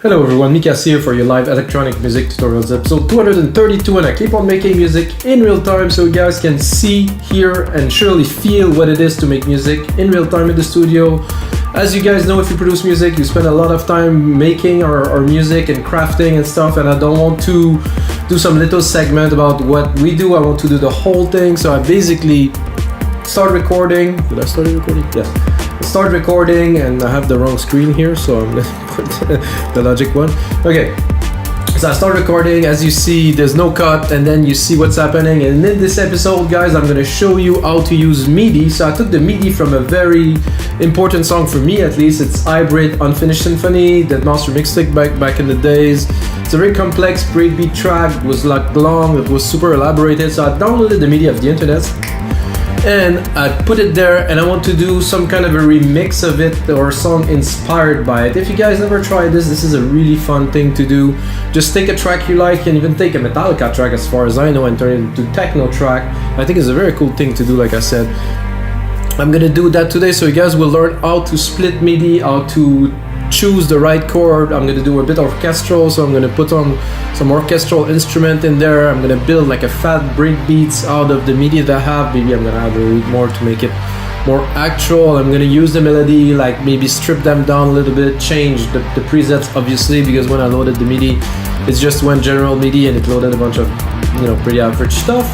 Hello everyone, Mikas here for your live electronic music tutorials episode 232, and I keep on making music in real time so you guys can see, hear and surely feel what it is to make music in real time in the studio. As you guys know, if you produce music, you spend a lot of time making our music and crafting and stuff, and I don't want to do some little segment about what we do. I want to do the whole thing, so I basically start recording. Did I start recording? Yes. Start recording, and I have the wrong screen here, so I'm gonna put the Logic one. Okay, so I start recording. As you see, there's no cut, and then you see what's happening. And in this episode, guys, I'm gonna show you how to use MIDI. So I took the MIDI from a very important song for me, at least. It's Hybrid Unfinished Symphony, that master mixtape back in the days. It's a very complex breakbeat track. It was like long, it was super elaborated. So I downloaded the MIDI of the internet, and I put it there, and I want to do some kind of a remix of it or a song inspired by it. If you guys never tried this is a really fun thing to do. Just take a track you like, and even take a Metallica track as far as I know and turn it into techno track. I think it's a very cool thing to do, like I said. I'm gonna do that today, so you guys will learn how to split MIDI, how to choose the right chord. I'm gonna do a bit of orchestral, so I'm gonna put on some orchestral instrument in there. I'm gonna build like a fat breakbeats out of the MIDI that I have. Maybe I'm gonna add a little more to make it more actual. I'm gonna use the melody, like maybe strip them down a little bit, change the presets obviously, because when I loaded the MIDI, it's just one general MIDI and it loaded a bunch of, you know, pretty average stuff.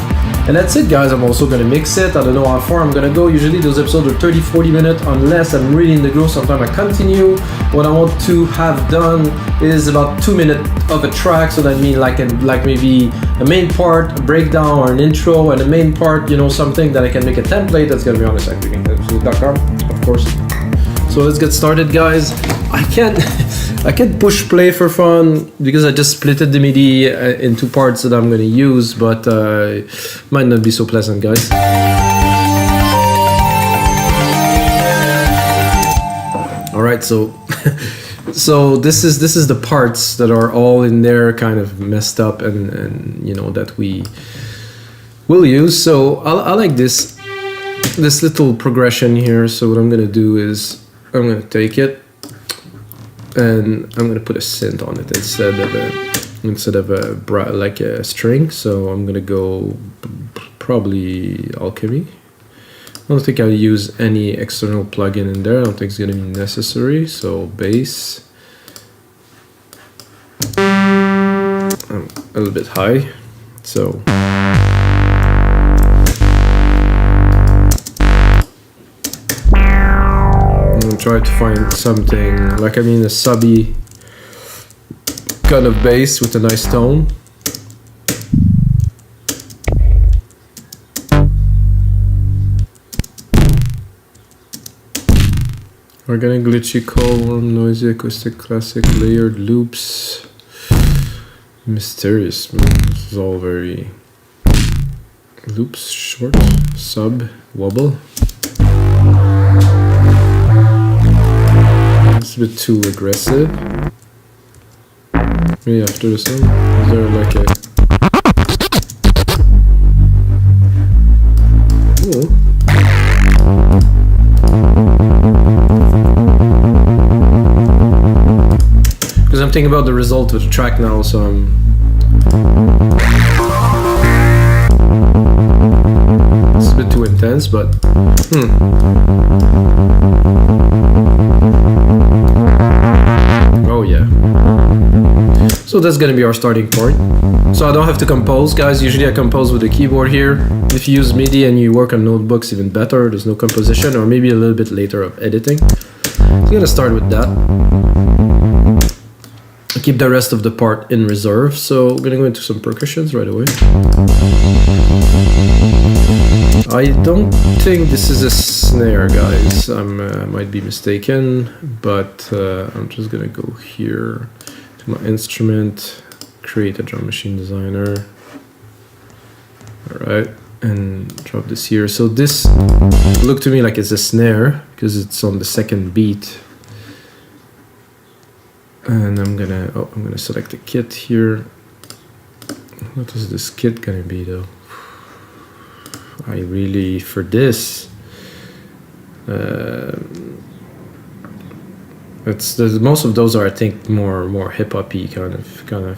And that's it, guys. I'm also gonna mix it. I don't know how far I'm gonna go. Usually those episodes are 30-40 minutes unless I'm really in the groove. Sometimes I continue. What I want to have done is about 2 minutes of a track, so that means like maybe a main part, a breakdown, or an intro, and a main part, you know, something that I can make a template that's gonna be on the site, of course. So let's get started, guys. I can't push play for fun because I just splitted the MIDI in two parts that I'm gonna use, but might not be so pleasant, guys. All right, so so this is the parts that are all in there, kind of messed up, and you know, that we will use. So I like this little progression here. So what I'm gonna do is I'm gonna take it and I'm gonna put a synth on it instead of a string. So I'm gonna go probably Alchemy. I don't think I'll use any external plugin in there. I don't think it's gonna be necessary. So bass, I'm a little bit high, so try to find something like, a subby kind of bass with a nice tone. Organic, glitchy, calm, noisy, acoustic, classic, layered, loops, mysterious. This is all very loops, short, sub, wobble. It's a bit too aggressive. Maybe after this one, is there like a... Ooh. Because I'm thinking about the result of the track now, so it's a bit too intense, but oh yeah. So that's gonna be our starting point. So I don't have to compose, guys. Usually I compose with the keyboard here. If you use MIDI and you work on notebooks, even better. There's no composition, or maybe a little bit later of editing. So I'm gonna start with that. I'll keep the rest of the part in reserve. So I'm gonna go into some percussions right away. I don't think this is a snare, guys. I might be mistaken, but I'm just gonna go here to my instrument, create a drum machine designer. All right, and drop this here. So this looked to me like it's a snare because it's on the second beat. And I'm gonna select the kit here. What is this kit gonna be though? I really, for this, most of those are, I think, more hip hoppy kind of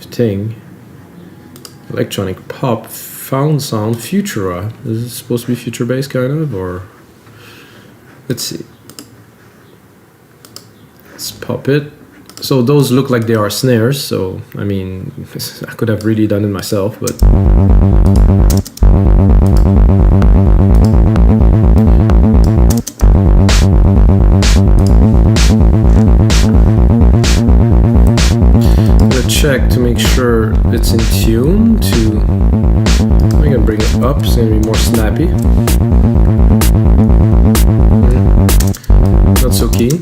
thing. Electronic pop, found sound, Futura. Is it supposed to be future bass kind of, or let's see. Let's pop it. So those look like they are snares. So I mean, I could have really done it myself, but. Check to make sure it's in tune to. I'm gonna bring it up, it's gonna be more snappy. Not so keen.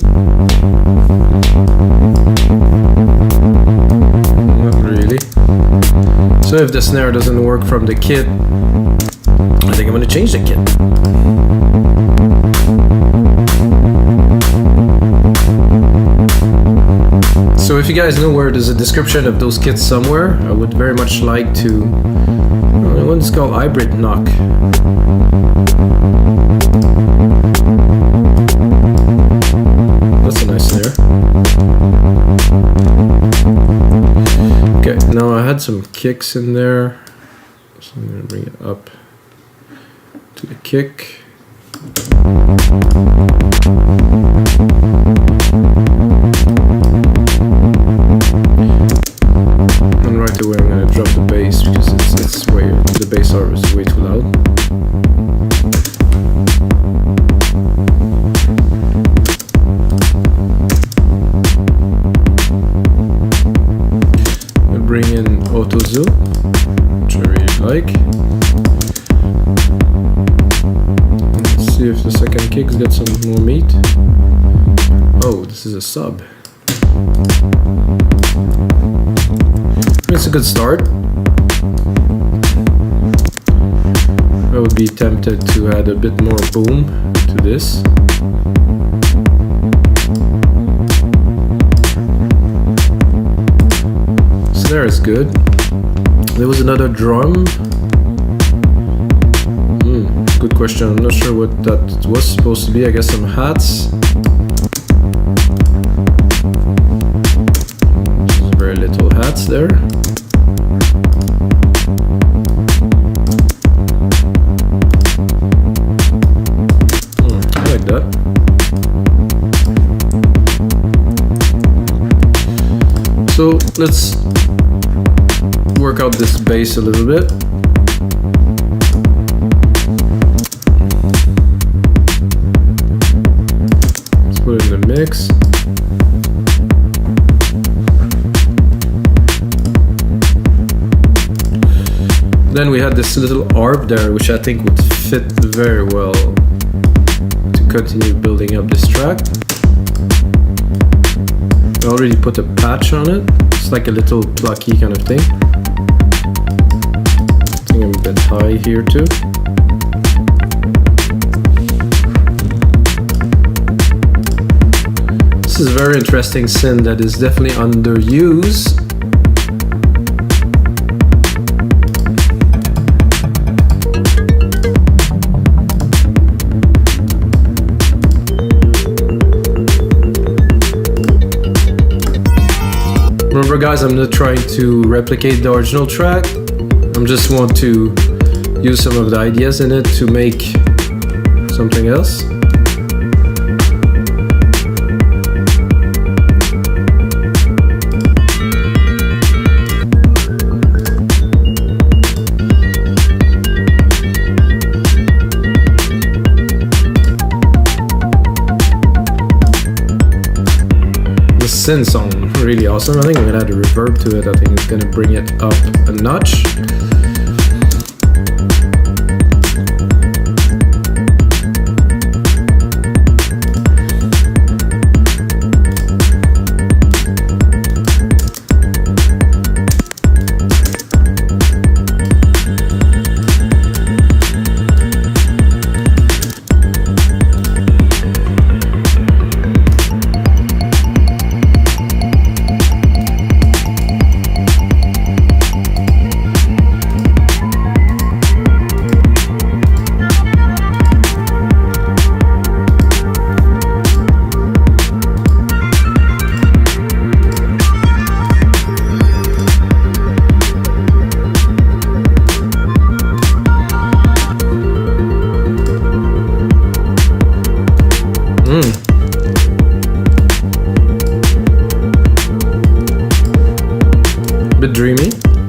Not really. So if the snare doesn't work from the kit, I think I'm gonna change the kit. So if you guys know where there's a description of those kits somewhere, I would very much like to. One's called Hybrid Knock. That's a nice snare. Okay, now I had some kicks in there, so I'm gonna bring it up to the kick. And right away I'm going to drop the bass because it's way, the bass arm is way too loud. I bring in Auto Zoom, which I really like. Let's see if the second kick's got some more meat. Oh, this is a sub. It's a good start. I would be tempted to add a bit more boom to this. Snare is good. There was another drum. Good question. I'm not sure what that was supposed to be. I guess some hats. Very little hats there. I like that. So let's work out this bass a little bit. Let's put it in the mix. Then we had this little arp there, which I think would fit very well to continue building up this track. I already put a patch on it. It's like a little plucky kind of thing. I think I'm a bit high here too. This is a very interesting synth that is definitely underused. Remember guys, I'm not trying to replicate the original track. I just want to use some of the ideas in it to make something else. The synths sound really awesome. I think I'm gonna add a reverb to it. I think it's gonna bring it up a notch.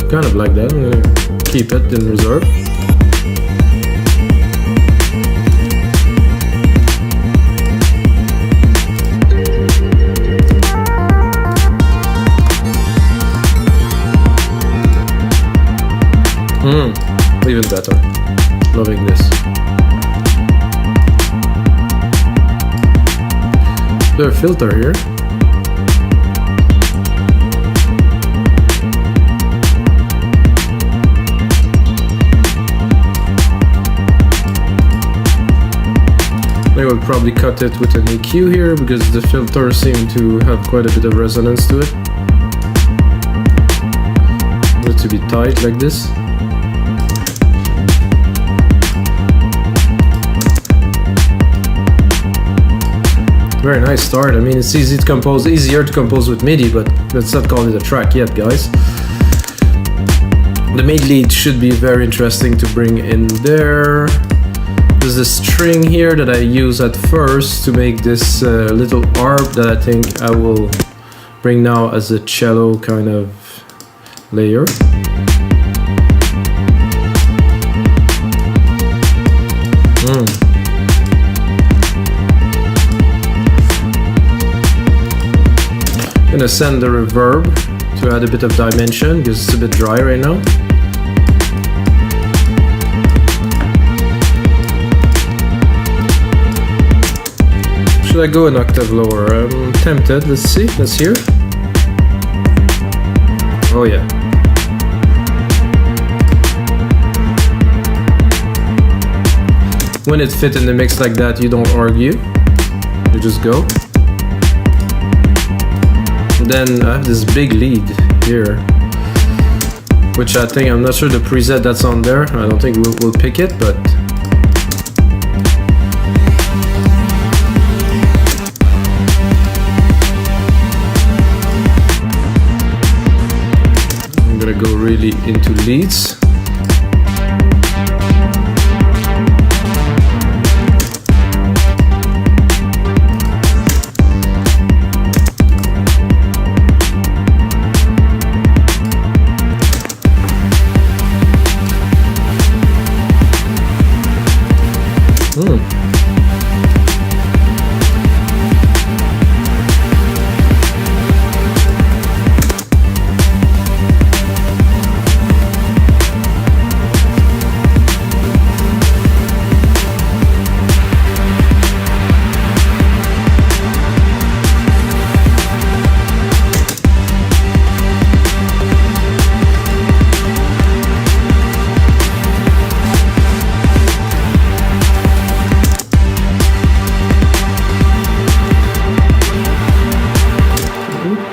kind of like that. I'm gonna keep it in reserve. Even better. Loving this. There's a filter here. I will probably cut it with an EQ here because the filters seem to have quite a bit of resonance to it. Want it to be tight like this. Very nice start. I mean, it's easy to compose, easier to compose with MIDI, but let's not call it a track yet, guys. The MIDI lead should be very interesting to bring in there. There's a string here that I use at first to make this little arp that I think I will bring now as a cello kind of layer. I'm gonna send the reverb to add a bit of dimension because it's a bit dry right now. Should I go an octave lower? I'm tempted. Let's see. Let's hear. Oh yeah. When it fits in the mix like that, you don't argue. You just go. Then I have this big lead here, which I think, I'm not sure the preset that's on there, I don't think we'll pick it, but I'm gonna go really into leads.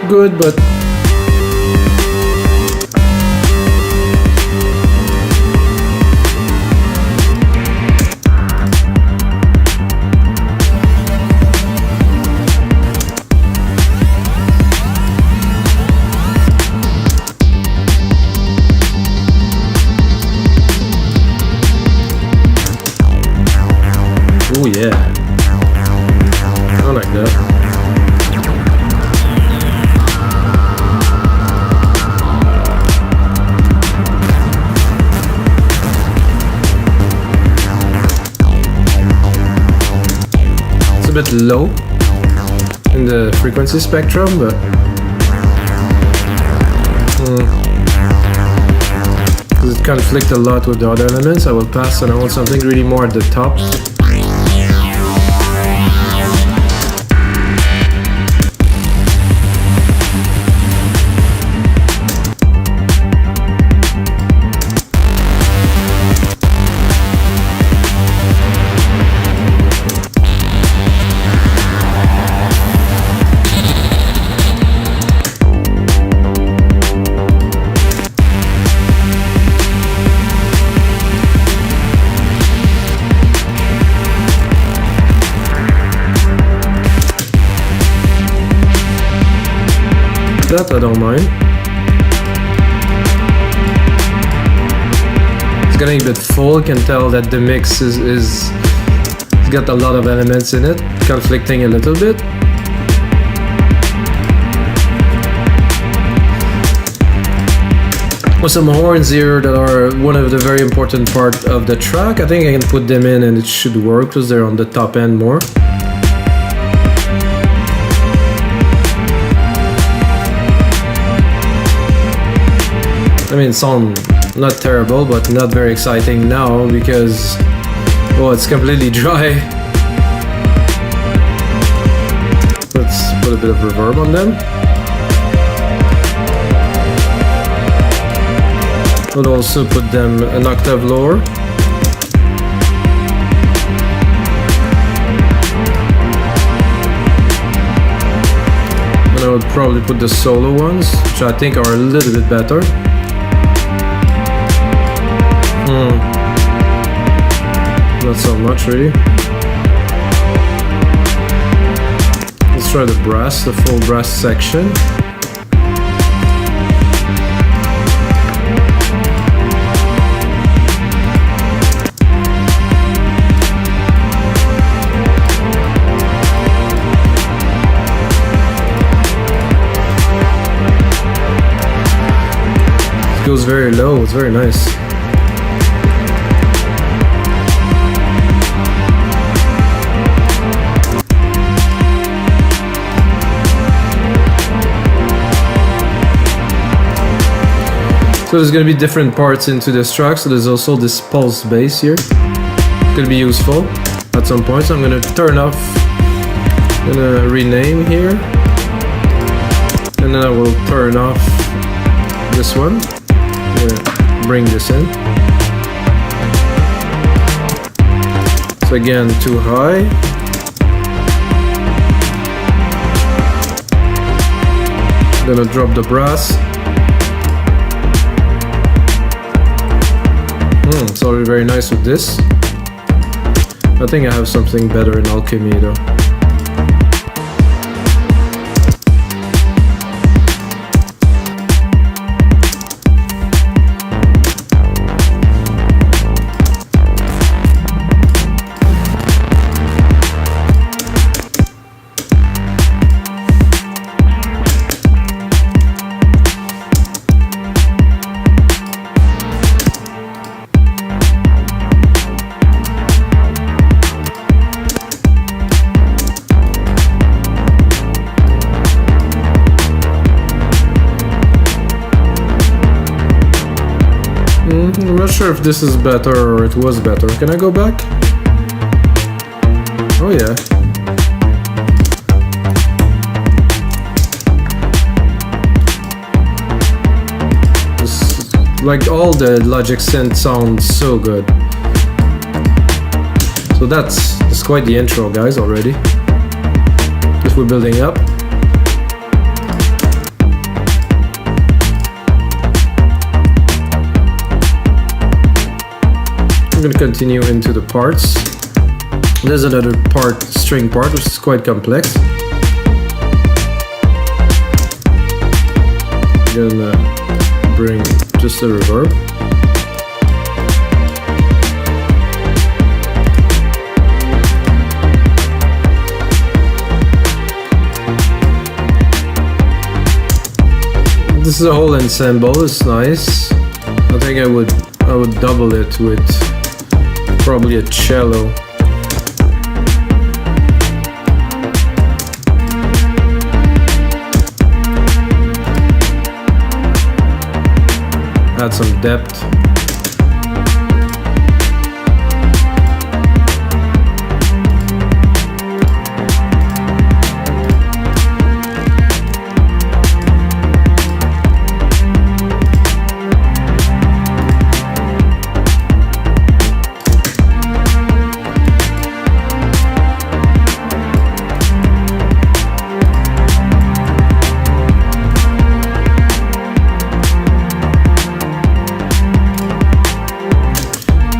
Good, but oh yeah, I like that. Bit low in the frequency spectrum, but because it conflicts a lot with the other elements, I will pass, and I want something really more at the top. That I don't mind. It's getting a bit full. You can tell that the mix is it's got a lot of elements in it, conflicting a little bit. with some horns here that are one of the very important part of the track. I think I can put them in and it should work because they're on the top end more. I mean, sound not terrible, but not very exciting now because, well, it's completely dry. Let's put a bit of reverb on them. We'll also put them an octave lower. And I would probably put the solo ones, which I think are a little bit better. Not so much, really. Let's try the brass, the full brass section. It goes very low, it's very nice. So there's going to be different parts into this track, so there's also this pulse bass here. It's going to be useful at some point, so I'm going to turn off, I'm going to rename here, and then I will turn off this one. I'm going to bring this in. So again, too high. I'm going to drop the brass. It's already very nice with this. I think I have something better in Alchemy though. I'm not sure if this is better or it was better. Can I go back? Oh yeah. This, like all the Logic synth sounds so good. So that's quite the intro, guys, already. If we're building up. I'm going to continue into the parts. There's another part, string part, which is quite complex. I'm gonna bring just a reverb. This is a whole ensemble, it's nice. I think I would double it with probably a cello. Add some depth.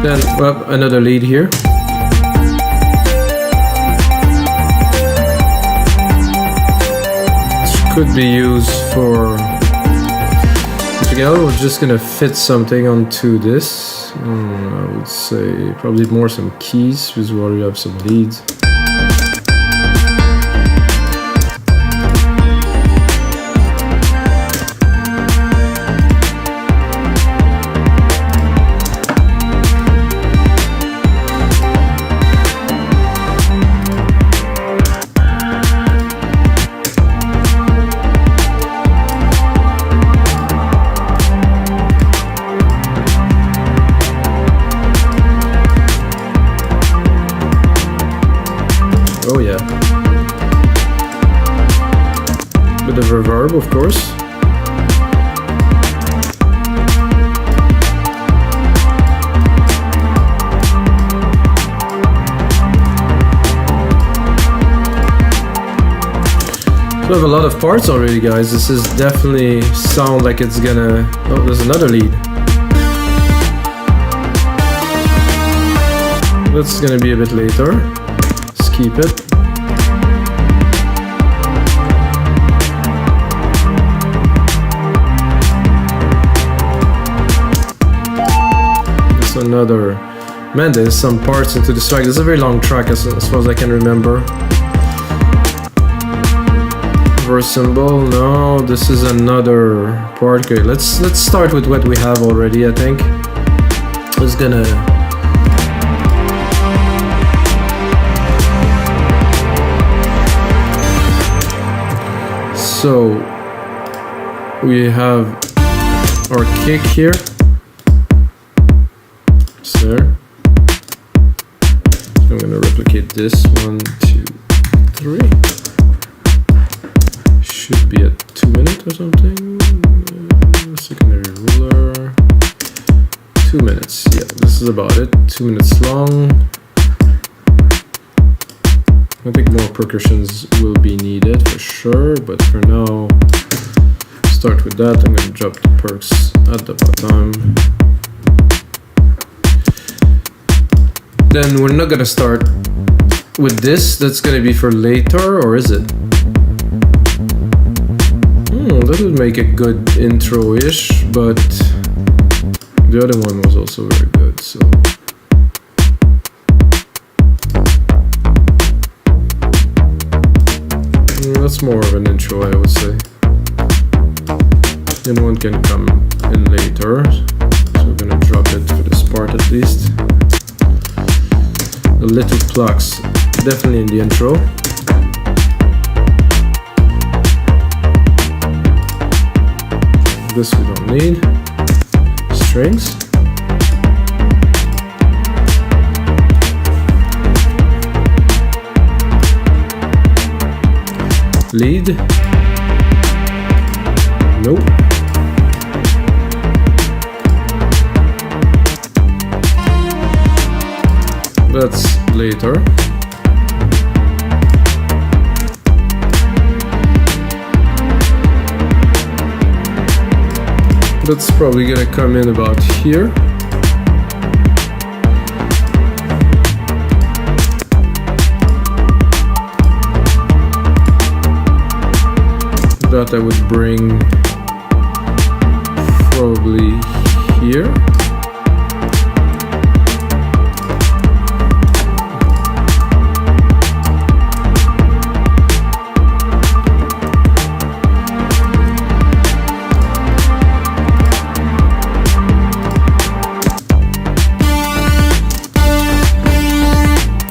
Then we have another lead here. This could be used for together. We're just gonna fit something onto this. I would say probably more some keys because we already have some leads. reverb, of course. We have a lot of parts already, guys. This is definitely sound like it's gonna... Oh, there's another lead. That's gonna be a bit later. Let's keep it. There's another... Man, there's some parts into this track. This is a very long track as far as I can remember. Verse symbol, no, this is another part. Okay, let's start with what we have already. I think it's gonna so we have our kick here. It's there. So I'm gonna replicate this 1, 2, 3. Should be at 2 minutes or something. Secondary ruler. 2 minutes. Yeah, this is about it. 2 minutes long. I think more percussions will be needed for sure, but for now, start with that. I'm going to drop the perks at the bottom. Then we're not going to start with this. That's going to be for later, or is it? That would make a good intro-ish, but the other one was also very good, so... That's more of an intro, I would say. Then one can come in later, so we're gonna drop it for this part at least. The little plucks, definitely in the intro. This we don't need. Strings. Lead. Nope. That's later. That's probably gonna come in about here. That I would bring probably here.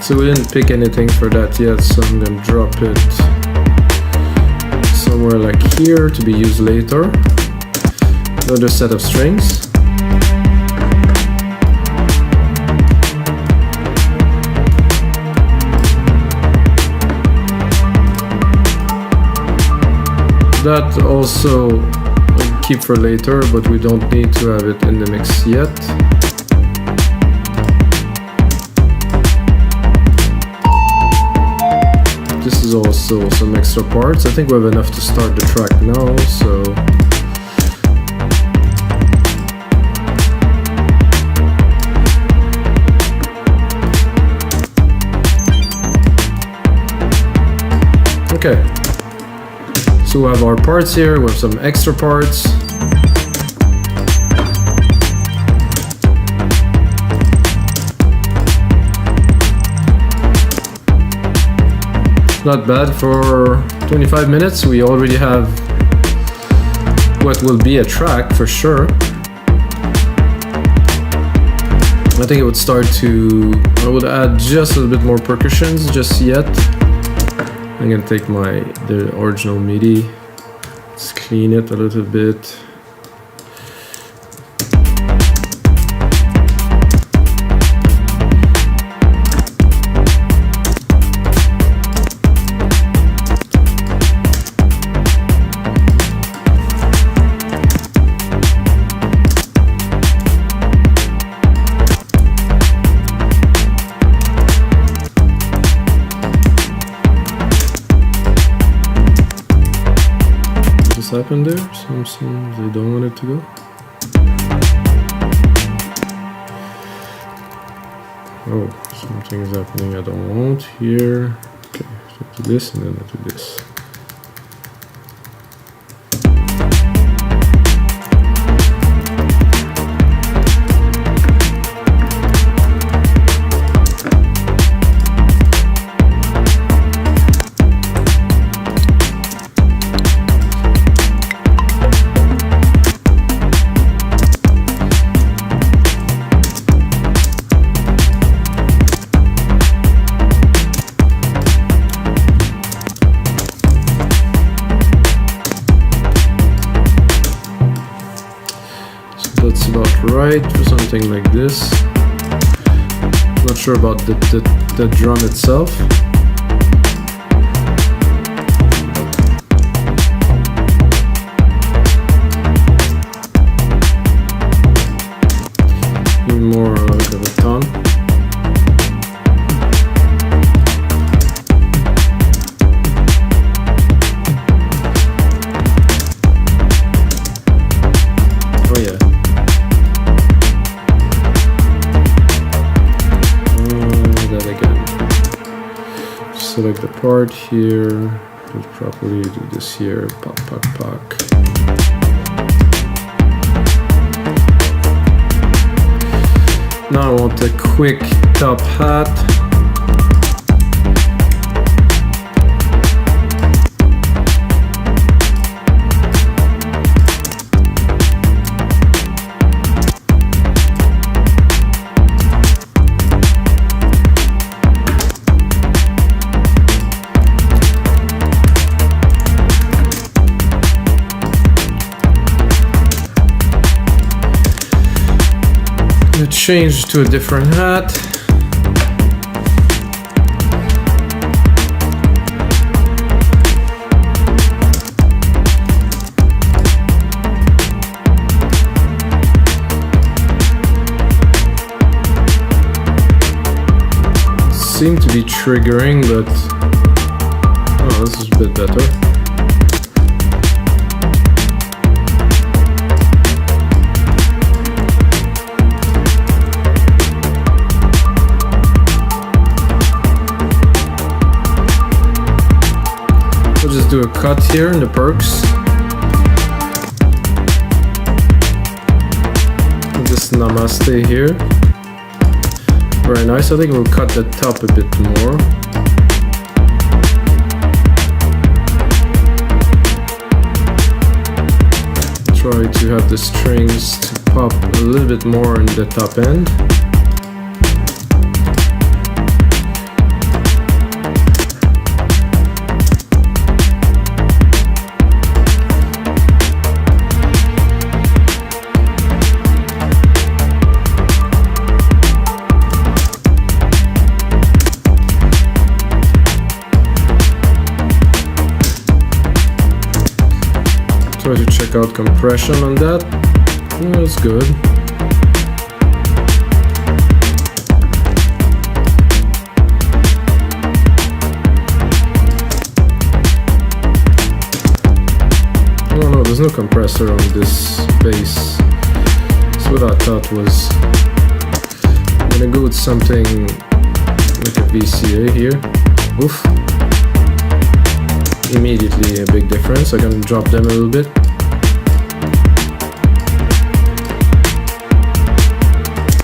So we didn't pick anything for that yet, so I'm gonna drop it somewhere like here to be used later. Another set of strings. That also I'll keep for later, but we don't need to have it in the mix yet. This is also some extra parts. I think we have enough to start the track now, so... Okay. So we have our parts here, we have some extra parts. Not bad for 25 minutes. We already have what will be a track for sure. I think it would start to... I would add just a little bit more percussions just yet. I'm gonna take the original MIDI, let's clean it a little bit. happened there? Sometimes I don't want it to go. Oh, something is happening I don't want here. Okay, so I do this and then I do this. That's about right for something like this. Not sure about the drum itself. Even more like of a tone. Oh yeah. Select the part here, do it properly, do this here, pop, pop, pop. Now I want a quick top hat. Change to a different hat. Seem to be triggering, but oh, this is a bit better. Just do a cut here in the perks. This namaste here. Very nice. I think we'll cut the top a bit more. Try to have the strings to pop a little bit more in the top end. Try to check out compression on that. Yeah, that's good. Oh no, there's no compressor on this bass. That's what I thought was. I'm gonna go with something like a VCA here. Oof. Immediately a big difference. I can drop them a little bit.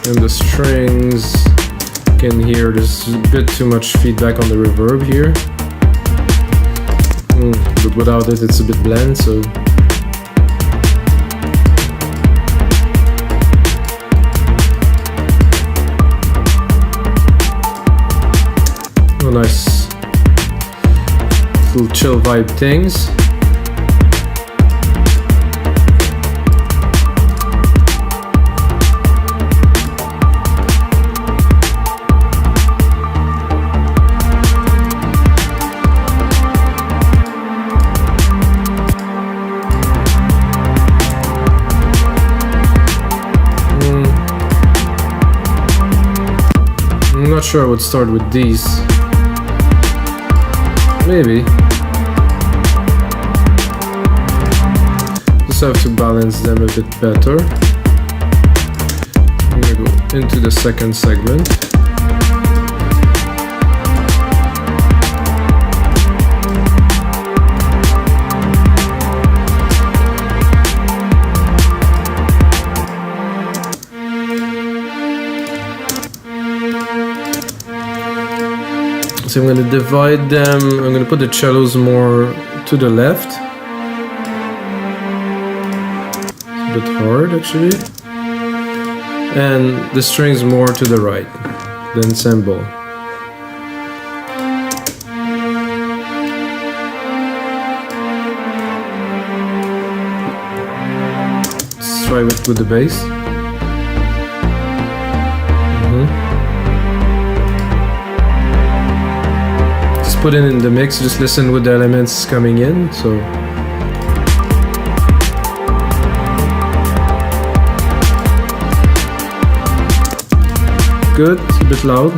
And the strings, you can hear there's a bit too much feedback on the reverb here. But without it, it's a bit bland, so. Oh, nice. Little chill vibe things. I'm not sure I would start with these. Maybe. just have to balance them a bit better. I'm gonna go into the second segment. So I'm going to divide them. I'm going to put the cellos more to the left. It's a bit hard actually. And the strings more to the right, the ensemble. Let's try it with the bass. Put it in the mix, just listen with the elements coming in. So good, it's a bit loud.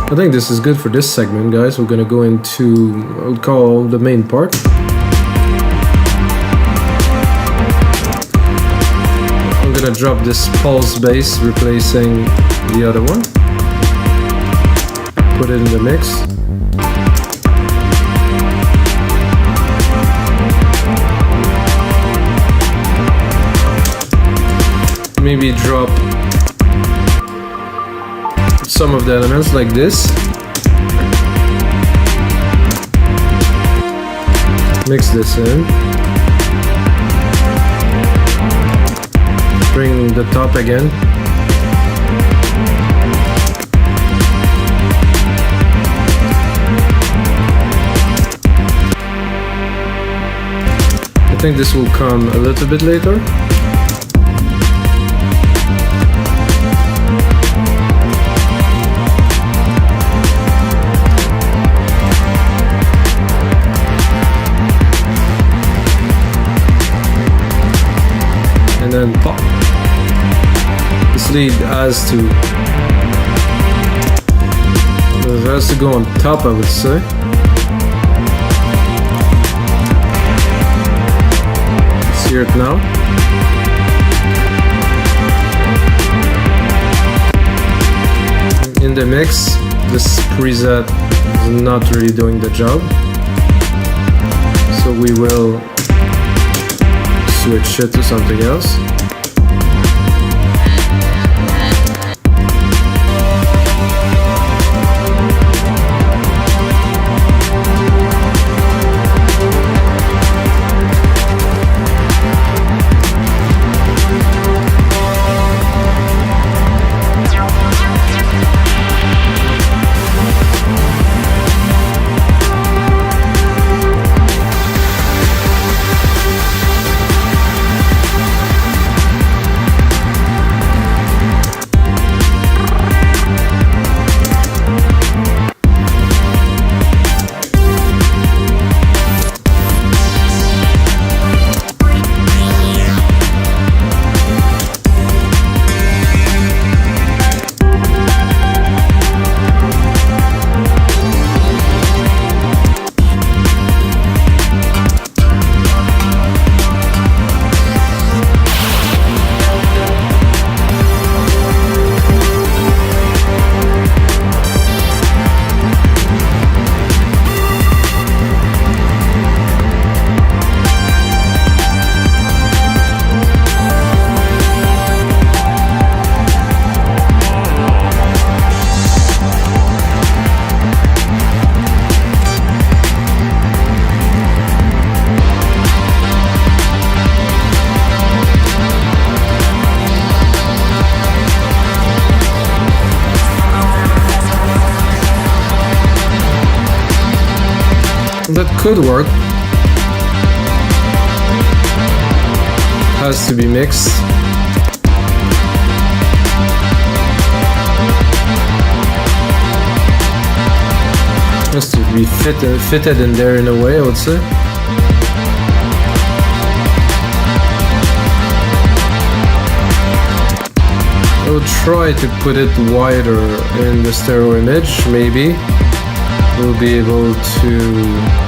I think this is good for this segment, guys. We're gonna go into, I would call the main part. I'm gonna drop this pulse bass, replacing the other one. Put it in the mix. Maybe drop some of the elements like this. Mix this in. Bring the top again. I think this will come a little bit later. And then pop. This lead has to go on top, I would say. Let's hear it now. In the mix, this preset is not really doing the job, so we will switch it to something else. That could work. Has to be mixed. be fitted in there in a way, I would say. I will try to put it wider in the stereo image, maybe we'll be able to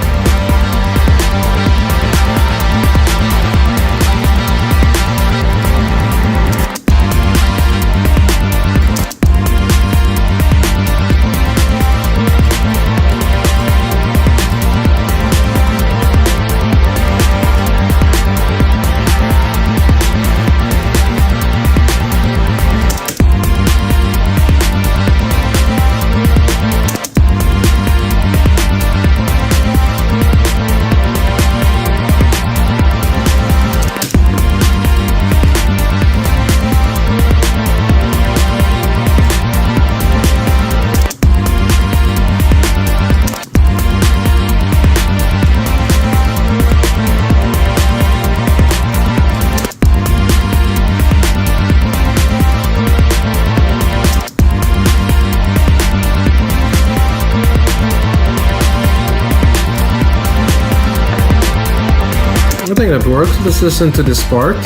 I think that works. Let's listen to this part.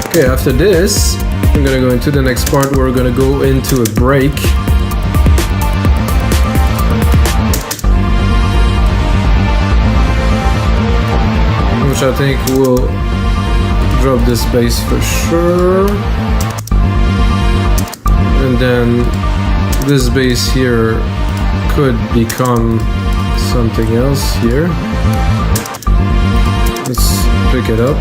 Okay, after this, I'm gonna go into the next part where we're gonna go into a break. Which I think will drop this bass for sure. And then this bass here could become something else here. Let's pick it up.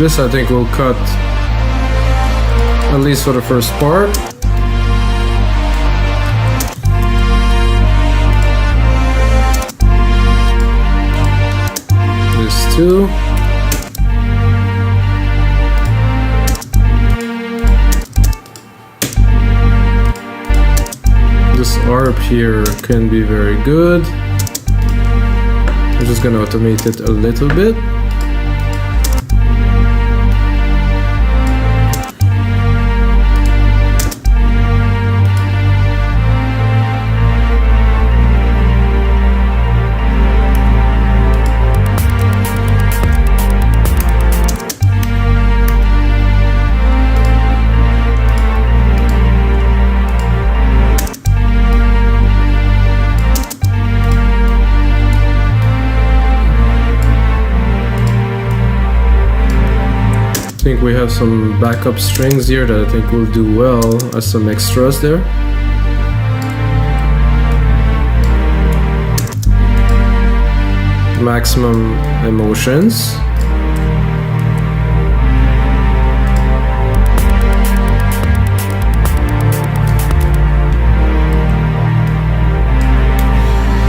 This I think will cut, at least for the first part. This too. This ARP here can be very good. I'm just gonna automate it a little bit. I think we have some backup strings here that I think will do well as some extras there. Maximum emotions.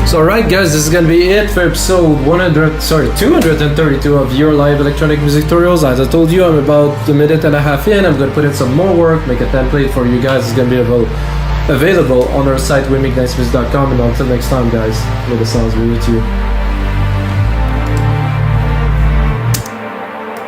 So alright guys, this is gonna be it for episode 232 of your live electronic music tutorials. As I told you, I'm about a minute and a half in. I'm gonna put in some more work, make a template for you guys. It's gonna be available on our site, wimignicemusic.com. And until next time guys, may the sounds be with you.